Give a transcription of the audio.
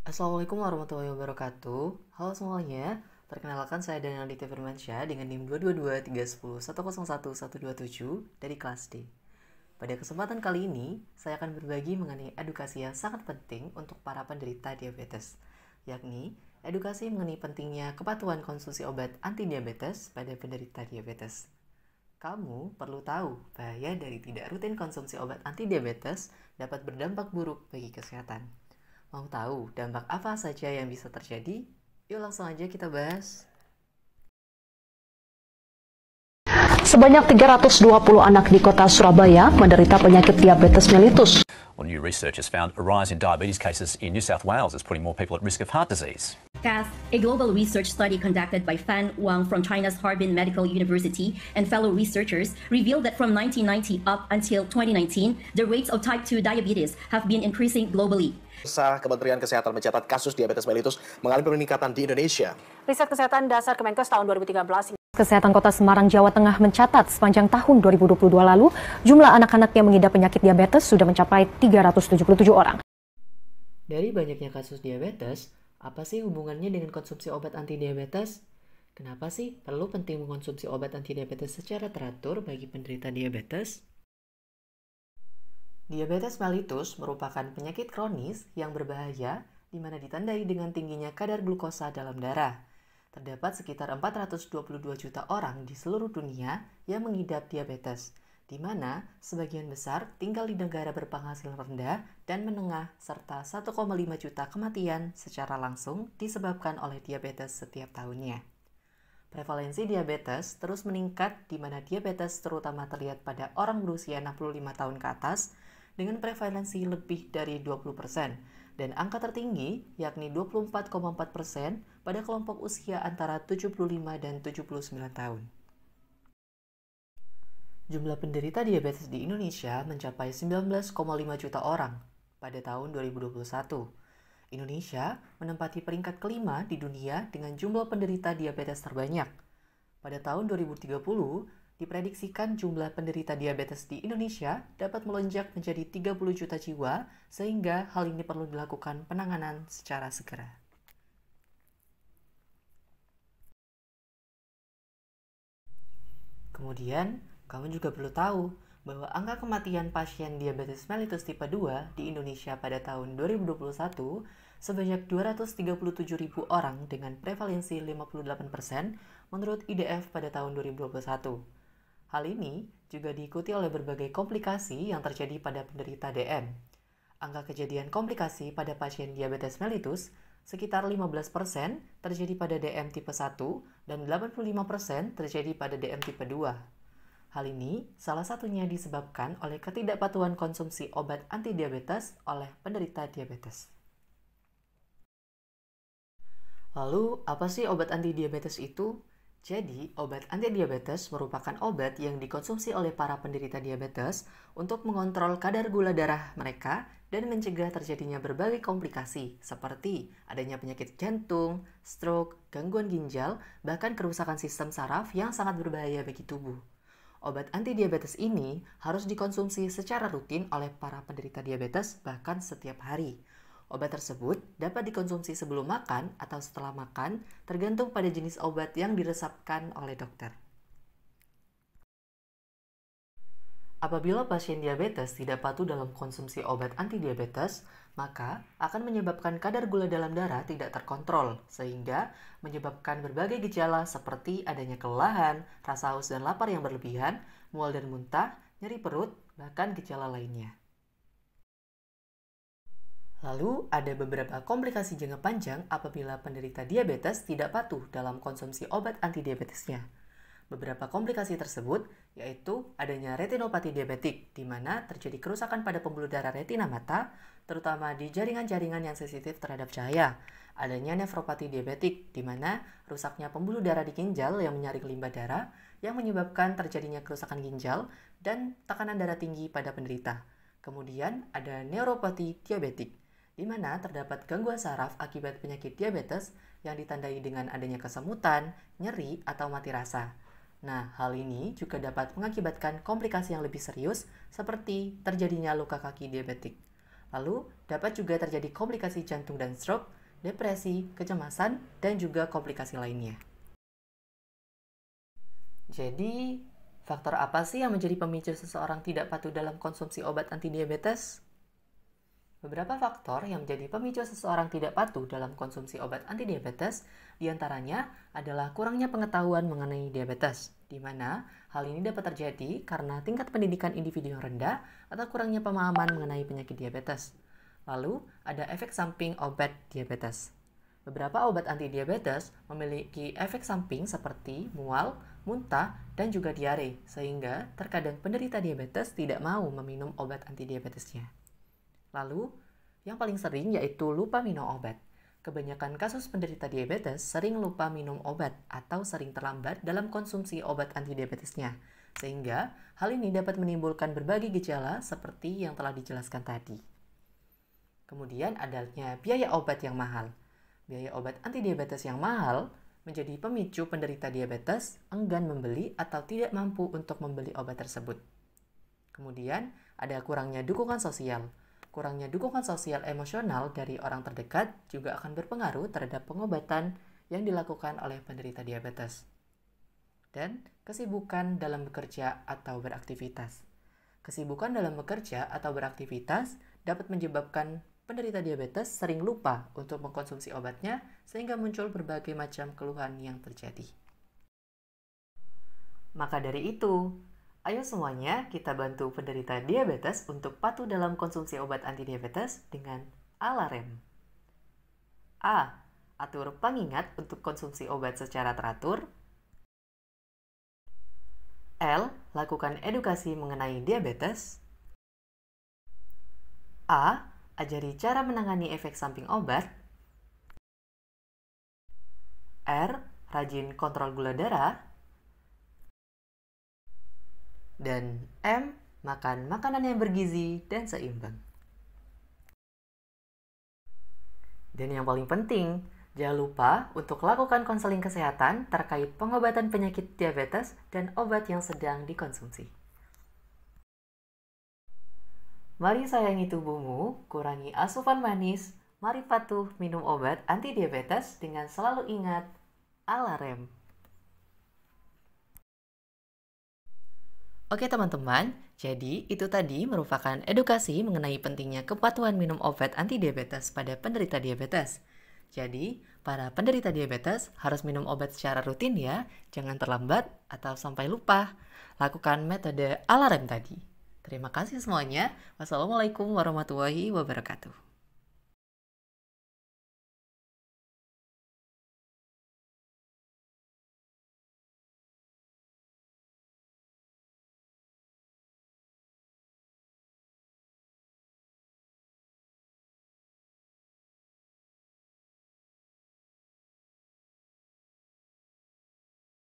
Assalamualaikum warahmatullahi wabarakatuh. Halo semuanya, perkenalkan saya Daniel Aditya Firmansyah dengan NIM 22231011127 dari kelas D. Pada kesempatan kali ini, saya akan berbagi mengenai edukasi yang sangat penting untuk para penderita diabetes, yakni edukasi mengenai pentingnya kepatuhan konsumsi obat anti-diabetes pada penderita diabetes. Kamu perlu tahu bahaya dari tidak rutin konsumsi obat anti-diabetes dapat berdampak buruk bagi kesehatan. Mau tahu dampak apa saja yang bisa terjadi? Yuk langsung aja kita bahas. Sebanyak 320 anak di kota Surabaya menderita penyakit diabetes mellitus. Well, new research has found a rise in diabetes cases in New South Wales is putting more people at risk of heart disease. CAS, a global research study conducted by Fan Wang from China's Harbin Medical University and fellow researchers, revealed that from 1990 up until 2019, the rates of type 2 diabetes have been increasing globally. Kementerian Kesehatan mencatat kasus diabetes mellitus mengalami peningkatan di Indonesia. Riset Kesehatan Dasar Kemenkes tahun 2013. Kesehatan Kota Semarang, Jawa Tengah mencatat sepanjang tahun 2022 lalu, jumlah anak-anak yang mengidap penyakit diabetes sudah mencapai 377 orang. Dari banyaknya kasus diabetes, apa sih hubungannya dengan konsumsi obat anti-diabetes? Kenapa sih perlu penting mengkonsumsi obat anti-diabetes secara teratur bagi penderita diabetes? Diabetes mellitus merupakan penyakit kronis yang berbahaya di mana ditandai dengan tingginya kadar glukosa dalam darah. Terdapat sekitar 422 juta orang di seluruh dunia yang mengidap diabetes, di mana sebagian besar tinggal di negara berpenghasilan rendah dan menengah serta 1,5 juta kematian secara langsung disebabkan oleh diabetes setiap tahunnya. Prevalensi diabetes terus meningkat di mana diabetes terutama terlihat pada orang berusia 65 tahun ke atas dengan prevalensi lebih dari 20%. Dan angka tertinggi yakni 24,4% pada kelompok usia antara 75 dan 79 tahun. Jumlah penderita diabetes di Indonesia mencapai 19,5 juta orang pada tahun 2021. Indonesia menempati peringkat kelima di dunia dengan jumlah penderita diabetes terbanyak. Pada tahun 2030, diprediksikan jumlah penderita diabetes di Indonesia dapat melonjak menjadi 30 juta jiwa, sehingga hal ini perlu dilakukan penanganan secara segera. Kemudian, kamu juga perlu tahu bahwa angka kematian pasien diabetes mellitus tipe 2 di Indonesia pada tahun 2021 sebanyak 237.000 orang dengan prevalensi 58% menurut IDF pada tahun 2021. Hal ini juga diikuti oleh berbagai komplikasi yang terjadi pada penderita DM. Angka kejadian komplikasi pada pasien diabetes mellitus sekitar 15% terjadi pada DM tipe 1 dan 85% terjadi pada DM tipe 2. Hal ini salah satunya disebabkan oleh ketidakpatuhan konsumsi obat anti-diabetes oleh penderita diabetes. Lalu, apa sih obat anti-diabetes itu? Jadi, obat anti-diabetes merupakan obat yang dikonsumsi oleh para penderita diabetes untuk mengontrol kadar gula darah mereka dan mencegah terjadinya berbagai komplikasi seperti adanya penyakit jantung, stroke, gangguan ginjal, bahkan kerusakan sistem saraf yang sangat berbahaya bagi tubuh. Obat anti-diabetes ini harus dikonsumsi secara rutin oleh para penderita diabetes bahkan setiap hari. Obat tersebut dapat dikonsumsi sebelum makan atau setelah makan, tergantung pada jenis obat yang diresepkan oleh dokter. Apabila pasien diabetes tidak patuh dalam konsumsi obat anti-diabetes, maka akan menyebabkan kadar gula dalam darah tidak terkontrol, sehingga menyebabkan berbagai gejala seperti adanya kelelahan, rasa haus dan lapar yang berlebihan, mual dan muntah, nyeri perut, bahkan gejala lainnya. Lalu, ada beberapa komplikasi jangka panjang apabila penderita diabetes tidak patuh dalam konsumsi obat antidiabetesnya. Beberapa komplikasi tersebut yaitu adanya retinopati diabetik, di mana terjadi kerusakan pada pembuluh darah retina mata, terutama di jaringan-jaringan yang sensitif terhadap cahaya. Adanya nefropati diabetik, di mana rusaknya pembuluh darah di ginjal yang menyaring limbah darah yang menyebabkan terjadinya kerusakan ginjal dan tekanan darah tinggi pada penderita. Kemudian ada neuropati diabetik, di mana terdapat gangguan saraf akibat penyakit diabetes yang ditandai dengan adanya kesemutan, nyeri, atau mati rasa. Nah, hal ini juga dapat mengakibatkan komplikasi yang lebih serius seperti terjadinya luka kaki diabetik. Lalu, dapat juga terjadi komplikasi jantung dan stroke, depresi, kecemasan, dan juga komplikasi lainnya. Jadi, faktor apa sih yang menjadi pemicu seseorang tidak patuh dalam konsumsi obat antidiabetes? Beberapa faktor yang menjadi pemicu seseorang tidak patuh dalam konsumsi obat antidiabetes diantaranya adalah kurangnya pengetahuan mengenai diabetes, di mana hal ini dapat terjadi karena tingkat pendidikan individu yang rendah atau kurangnya pemahaman mengenai penyakit diabetes. Lalu, ada efek samping obat diabetes. Beberapa obat antidiabetes memiliki efek samping seperti mual, muntah, dan juga diare, sehingga terkadang penderita diabetes tidak mau meminum obat antidiabetesnya. Lalu, yang paling sering yaitu lupa minum obat. Kebanyakan kasus penderita diabetes sering lupa minum obat atau sering terlambat dalam konsumsi obat antidiabetesnya, sehingga hal ini dapat menimbulkan berbagai gejala seperti yang telah dijelaskan tadi. Kemudian adanya biaya obat yang mahal. Biaya obat antidiabetes yang mahal menjadi pemicu penderita diabetes enggan membeli atau tidak mampu untuk membeli obat tersebut. Kemudian ada kurangnya dukungan sosial. Kurangnya dukungan sosial emosional dari orang terdekat juga akan berpengaruh terhadap pengobatan yang dilakukan oleh penderita diabetes. Dan kesibukan dalam bekerja atau beraktivitas. Kesibukan dalam bekerja atau beraktivitas dapat menyebabkan penderita diabetes sering lupa untuk mengkonsumsi obatnya sehingga muncul berbagai macam keluhan yang terjadi. Maka dari itu, ayo semuanya kita bantu penderita diabetes untuk patuh dalam konsumsi obat antidiabetes dengan alarm. A. Atur pengingat untuk konsumsi obat secara teratur. L. Lakukan edukasi mengenai diabetes. A. Ajari cara menangani efek samping obat. R. Rajin kontrol gula darah. Dan M. Makan makanan yang bergizi dan seimbang. Dan yang paling penting, jangan lupa untuk lakukan konseling kesehatan terkait pengobatan penyakit diabetes dan obat yang sedang dikonsumsi. Mari sayangi tubuhmu, kurangi asupan manis, mari patuh minum obat antidiabetes dengan selalu ingat alarm. Oke teman-teman, jadi itu tadi merupakan edukasi mengenai pentingnya kepatuhan minum obat antidiabetes pada penderita diabetes. Jadi, para penderita diabetes harus minum obat secara rutin ya, jangan terlambat atau sampai lupa. Lakukan metode alarm tadi. Terima kasih semuanya. Wassalamualaikum warahmatullahi wabarakatuh.